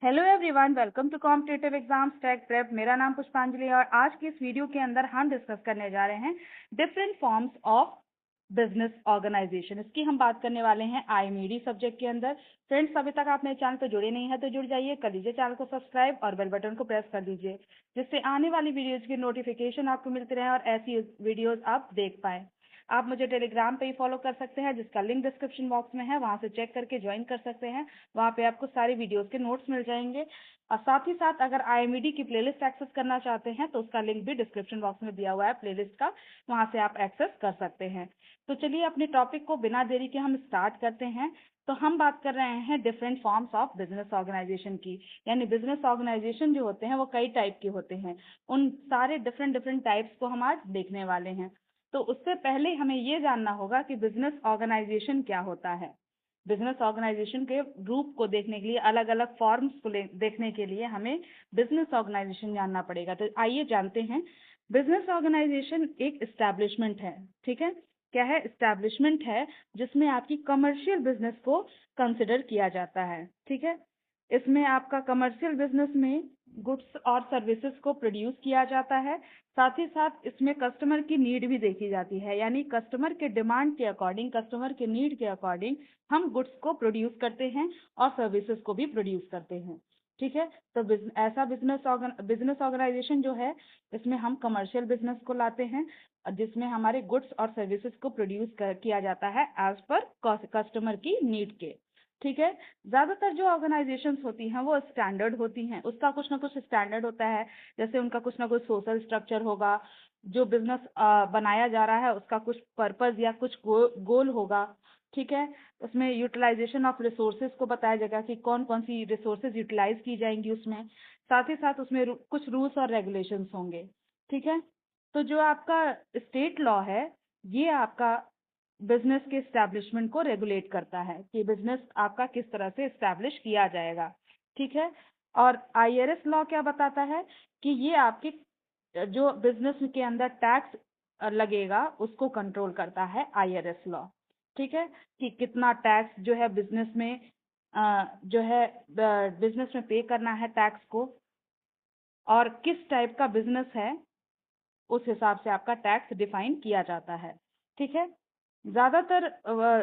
Hello everyone, welcome to competitive exams tech prep. मेरा नाम पुष्पांजलि और आज की इस वीडियो के अंदर हम डिस्कस करने जा रहे हैं different forms of business organisation. इसकी हम बात करने वाले हैं IMED सब्जेक्ट के अंदर। फ्रेंड्स, अभी तक आप मेरे चैनल पर जुड़े नहीं हैं तो जुड़ जाइए, कर लीजिए चैनल को सब्सक्राइब और बेल बटन को प्रेस कर दीजिए, जिससे आने वाली वीडियोज की नोटिफिकेशन आपको मिलती रहे और ऐसी वीडियोज आप देख पाए। आप मुझे टेलीग्राम पे ही फॉलो कर सकते हैं, जिसका लिंक डिस्क्रिप्शन बॉक्स में है, वहां से चेक करके ज्वाइन कर सकते हैं। वहां पे आपको सारी वीडियोस के नोट्स मिल जाएंगे। और साथ ही साथ अगर IMED की प्लेलिस्ट एक्सेस करना चाहते हैं तो उसका लिंक भी डिस्क्रिप्शन बॉक्स में दिया हुआ है प्लेलिस्ट का, वहां से आप एक्सेस कर सकते हैं। तो चलिए अपने टॉपिक को बिना देरी के हम स्टार्ट करते हैं। तो हम बात कर रहे हैं different forms of business organisation की, यानी बिजनेस ऑर्गेनाइजेशन जो होते हैं वो कई टाइप के होते हैं। उन सारे डिफरेंट डिफरेंट टाइप्स को हम आज देखने वाले हैं। तो उससे पहले हमें ये जानना होगा कि बिजनेस ऑर्गेनाइजेशन क्या होता है। बिजनेस ऑर्गेनाइजेशन के रूप को देखने के लिए, अलग अलग फॉर्म्स को देखने के लिए हमें बिजनेस ऑर्गेनाइजेशन जानना पड़ेगा। तो आइए जानते हैं। बिजनेस ऑर्गेनाइजेशन एक एस्टैब्लिशमेंट है, ठीक है। क्या है? एस्टैब्लिशमेंट है जिसमें आपकी कमर्शियल बिजनेस को कंसिडर किया जाता है, ठीक है। इसमें आपका कमर्शियल बिजनेस में गुड्स और सर्विसेज को प्रोड्यूस किया जाता है। साथ ही साथ इसमें कस्टमर की नीड भी देखी जाती है, यानी कस्टमर के डिमांड के अकॉर्डिंग, कस्टमर के नीड के अकॉर्डिंग हम गुड्स को प्रोड्यूस करते हैं और सर्विसेज को भी प्रोड्यूस करते हैं, ठीक है। तो ऐसा बिजनेस ऑर्गेनाइजेशन जो है, इसमें हम कमर्शियल बिजनेस को लाते हैं, जिसमें हमारे गुड्स और सर्विसेज को प्रोड्यूस किया जाता है एज पर कस्टमर की नीड के, ठीक है। ज्यादातर जो ऑर्गेनाइजेशंस होती हैं वो स्टैंडर्ड होती हैं, उसका कुछ ना कुछ स्टैंडर्ड होता है। जैसे उनका कुछ ना कुछ सोशल स्ट्रक्चर होगा, जो बिजनेस बनाया जा रहा है उसका कुछ पर्पस या कुछ गोल होगा, ठीक है। उसमें यूटिलाइजेशन ऑफ रिसोर्सेज को बताया जाएगा कि कौन कौन सी रिसोर्सेज यूटिलाइज की जाएंगी उसमें। साथ ही साथ उसमें कुछ रूल्स और रेगुलेशंस होंगे, ठीक है। तो जो आपका स्टेट लॉ है, ये आपका बिजनेस के एस्टैब्लिशमेंट को रेगुलेट करता है कि बिजनेस आपका किस तरह से एस्टैब्लिश किया जाएगा, ठीक है। और IRS लॉ क्या बताता है कि ये आपके जो बिजनेस के अंदर टैक्स लगेगा उसको कंट्रोल करता है IRS लॉ, ठीक है। कि कितना टैक्स जो है बिजनेस में जो है बिजनेस में पे करना है टैक्स को, और किस टाइप का बिजनेस है उस हिसाब से आपका टैक्स डिफाइन किया जाता है, ठीक है। ज्यादातर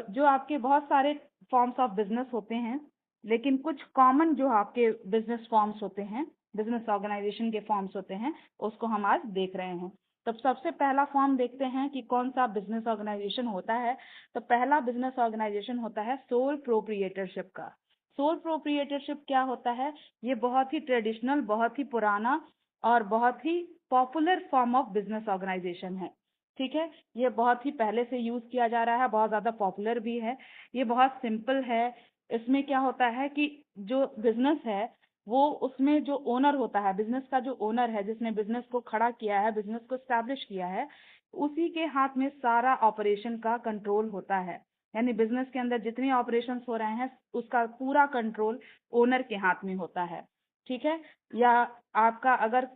जो आपके बहुत सारे फॉर्म्स ऑफ बिजनेस होते हैं, लेकिन कुछ कॉमन जो आपके बिजनेस फॉर्म्स होते हैं, बिजनेस ऑर्गेनाइजेशन के फॉर्म्स होते हैं, उसको हम आज देख रहे हैं। तब सबसे पहला फॉर्म देखते हैं कि कौन सा बिजनेस ऑर्गेनाइजेशन होता है। तो पहला बिजनेस ऑर्गेनाइजेशन होता है सोल प्रोप्रिएटरशिप का। सोल प्रोप्रिएटरशिप क्या होता है? ये बहुत ही ट्रेडिशनल, बहुत ही पुराना और बहुत ही popular form of business organization है, ठीक है। ये बहुत ही पहले से यूज किया जा रहा है, बहुत ज्यादा पॉपुलर भी है। ये बहुत सिंपल है। इसमें क्या होता है कि जो बिजनेस है वो, उसमें जो ओनर होता है, बिजनेस का जो ओनर है जिसने बिजनेस को खड़ा किया है, बिजनेस को स्टैब्लिश किया है, उसी के हाथ में सारा ऑपरेशन का कंट्रोल होता है। यानी बिजनेस के अंदर जितने ऑपरेशंस हो रहे हैं उसका पूरा कंट्रोल ओनर के हाथ में होता है, ठीक है। या आपका अगर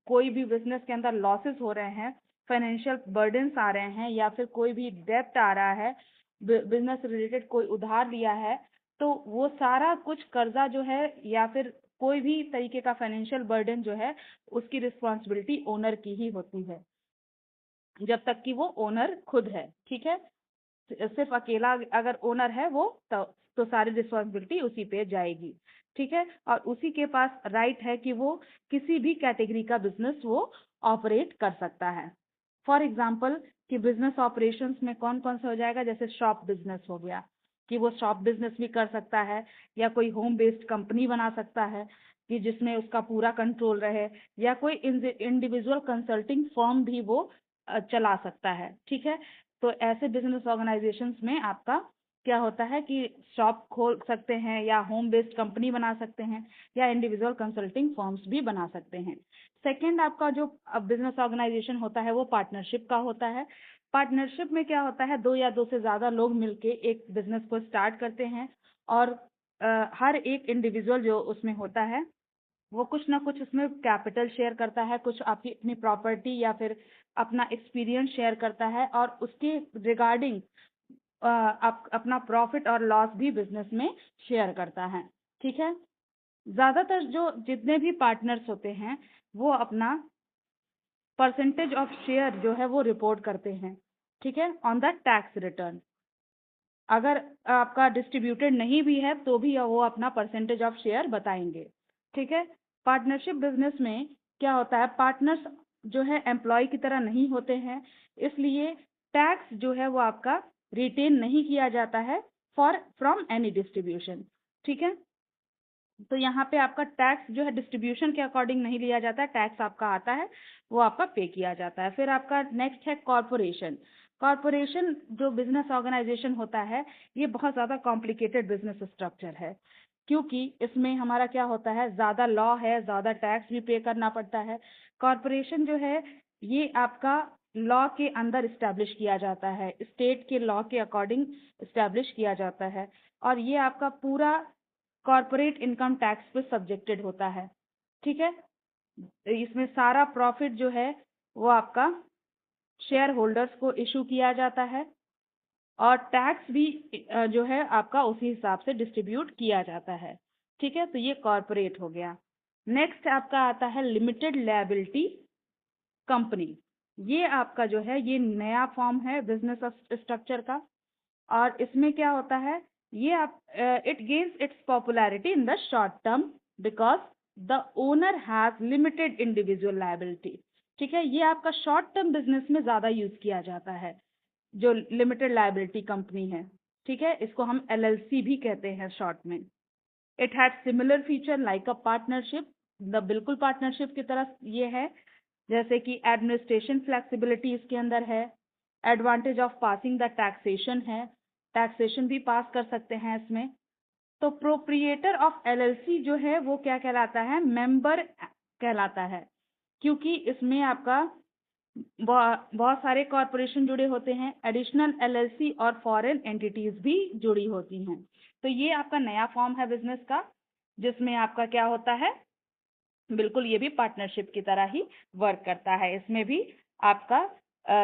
कोई भी बिजनेस के अंदर लॉसेस हो रहे हैं, फाइनेंशियल बर्डन्स आ रहे हैं, या फिर कोई भी डेप्ट आ रहा है, बिजनेस रिलेटेड कोई उधार लिया है, तो वो सारा कुछ कर्जा जो है या फिर कोई भी तरीके का फाइनेंशियल बर्डन जो है, उसकी रिस्पॉन्सिबिलिटी ओनर की ही होती है, जब तक कि वो ओनर खुद है, ठीक है। सिर्फ अकेला अगर ओनर है वो, तो सारी रिस्पॉन्सिबिलिटी उसी पे जाएगी, ठीक है। और उसी के पास राइट है कि वो किसी भी कैटेगरी का बिजनेस वो ऑपरेट कर सकता है। फॉर एग्जाम्पल कि बिजनेस ऑपरेशंस में कौन कौन सा हो जाएगा, जैसे शॉप बिजनेस हो गया, कि वो शॉप बिजनेस भी कर सकता है, या कोई होम बेस्ड कंपनी बना सकता है कि जिसमें उसका पूरा कंट्रोल रहे, या कोई इंडिविजुअल कंसल्टिंग फर्म भी वो चला सकता है, ठीक है। तो ऐसे बिजनेस ऑर्गेनाइजेशंस में आपका क्या होता है कि शॉप खोल सकते हैं, या होम बेस्ड कंपनी बना सकते हैं, या इंडिविजुअल कंसल्टिंग फर्म्स भी बना सकते हैं। सेकंड, आपका जो बिजनेस ऑर्गेनाइजेशन होता है वो पार्टनरशिप का होता है। पार्टनरशिप में क्या होता है, दो या दो से ज्यादा लोग मिलके एक बिजनेस को स्टार्ट करते हैं, और हर एक इंडिविजुअल जो उसमें होता है वो कुछ ना कुछ उसमें कैपिटल शेयर करता है, कुछ आपकी अपनी प्रॉपर्टी या फिर अपना एक्सपीरियंस शेयर करता है, और उसके रिगार्डिंग आप अपना प्रॉफिट और लॉस भी बिजनेस में शेयर करता है, ठीक है। ज्यादातर जो जितने भी पार्टनर्स होते हैं वो अपना परसेंटेज ऑफ शेयर जो है वो रिपोर्ट करते हैं, ठीक है, ऑन द टैक्स रिटर्न। अगर आपका डिस्ट्रीब्यूटेड नहीं भी है तो भी वो अपना परसेंटेज ऑफ शेयर बताएंगे, ठीक है। पार्टनरशिप बिजनेस में क्या होता है, पार्टनर्स जो है एम्प्लॉय की तरह नहीं होते हैं, इसलिए टैक्स जो है वो आपका रिटेन नहीं किया जाता है फॉर फ्रॉम एनी डिस्ट्रीब्यूशन, ठीक है। तो यहाँ पे आपका टैक्स जो है डिस्ट्रीब्यूशन के अकॉर्डिंग नहीं लिया जाता है, टैक्स आपका आता है वो आपका पे किया जाता है। फिर आपका नेक्स्ट है कॉरपोरेशन। कॉरपोरेशन जो बिजनेस ऑर्गेनाइजेशन होता है ये बहुत ज़्यादा कॉम्प्लिकेटेड बिजनेस स्ट्रक्चर है, क्योंकि इसमें हमारा क्या होता है, ज़्यादा लॉ है, ज़्यादा टैक्स भी पे करना पड़ता है। कॉरपोरेशन जो है ये आपका लॉ के अंदर इस्टेब्लिश किया जाता है, स्टेट के लॉ के अकॉर्डिंग इस्टेब्लिश किया जाता है, और ये आपका पूरा कॉर्पोरेट इनकम टैक्स पे सब्जेक्टेड होता है, ठीक है। इसमें सारा प्रॉफिट जो है वो आपका शेयर होल्डर्स को इशू किया जाता है, और टैक्स भी जो है आपका उसी हिसाब से डिस्ट्रीब्यूट किया जाता है, ठीक है। तो ये कॉर्पोरेट हो गया। नेक्स्ट आपका आता है लिमिटेड लायबिलिटी कंपनी। ये आपका जो है ये नया फॉर्म है बिजनेस स्ट्रक्चर का, और इसमें क्या होता है, ये आप it gains it's popularity in the short term because the owner has limited individual liability, ठीक है। ये आपका शॉर्ट टर्म बिजनेस में ज़्यादा यूज किया जाता है, जो लिमिटेड लायबिलिटी कंपनी है, ठीक है। इसको हम एलएलसी भी कहते हैं शॉर्ट में। It had similar feature like a partnership, the बिल्कुल पार्टनरशिप की तरह ये है, जैसे कि एडमिनिस्ट्रेशन फ्लेक्सिबिलिटी इसके अंदर है, advantage of passing the taxation है, टैक्सेशन भी पास कर सकते हैं इसमें। तो प्रोप्रिएटर ऑफ एलएलसी जो है वो क्या कहलाता है, मेंबर कहलाता है, क्योंकि इसमें आपका बहुत सारे कॉरपोरेशन जुड़े होते हैं, एडिशनल एलएलसी और फॉरेन एंटिटीज भी जुड़ी होती हैं। तो ये आपका नया फॉर्म है बिजनेस का, जिसमें आपका क्या होता है, बिल्कुल ये भी पार्टनरशिप की तरह ही वर्क करता है। इसमें भी आपका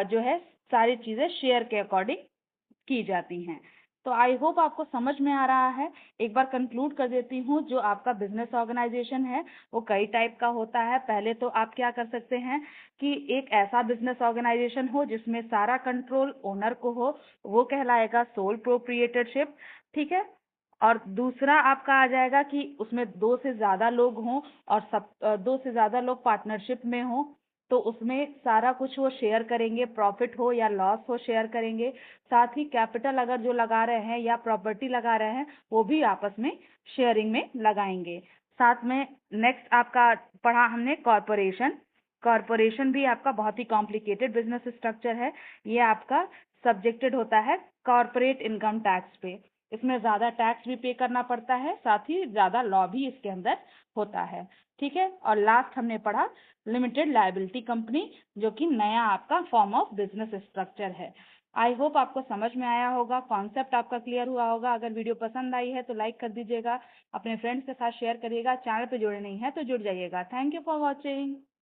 जो है सारी चीज़ें शेयर के अकॉर्डिंग की जाती हैं। तो आई होप आपको समझ में आ रहा है। एक बार कंक्लूड कर देती हूँ, जो आपका बिजनेस ऑर्गेनाइजेशन है वो कई टाइप का होता है। पहले तो आप क्या कर सकते हैं कि एक ऐसा बिजनेस ऑर्गेनाइजेशन हो जिसमें सारा कंट्रोल ओनर को हो, वो कहलाएगा सोल प्रोप्रिएटरशिप, ठीक है। और दूसरा आपका आ जाएगा कि उसमें दो से ज़्यादा लोग हों, और दो से ज़्यादा लोग पार्टनरशिप में हों, तो उसमें सारा कुछ वो शेयर करेंगे, प्रॉफिट हो या लॉस हो शेयर करेंगे। साथ ही कैपिटल अगर जो लगा रहे हैं या प्रॉपर्टी लगा रहे हैं वो भी आपस में शेयरिंग में लगाएंगे। साथ में नेक्स्ट आपका पढ़ा हमने कॉरपोरेशन। कॉरपोरेशन भी आपका बहुत ही कॉम्प्लिकेटेड बिजनेस स्ट्रक्चर है। ये आपका सब्जेक्टेड होता है कॉरपोरेट इनकम टैक्स पे। इसमें ज़्यादा टैक्स भी पे करना पड़ता है, साथ ही ज़्यादा लॉ भी इसके अंदर होता है, ठीक है। और लास्ट हमने पढ़ा लिमिटेड लायबिलिटी कंपनी, जो कि नया आपका फॉर्म ऑफ बिजनेस स्ट्रक्चर है। आई होप आपको समझ में आया होगा, कॉन्सेप्ट आपका क्लियर हुआ होगा। अगर वीडियो पसंद आई है तो लाइक कर दीजिएगा, अपने फ्रेंड्स के साथ शेयर करिएगा, चैनल पे जुड़े नहीं हैं तो जुड़ जाइएगा। Thank you for watching.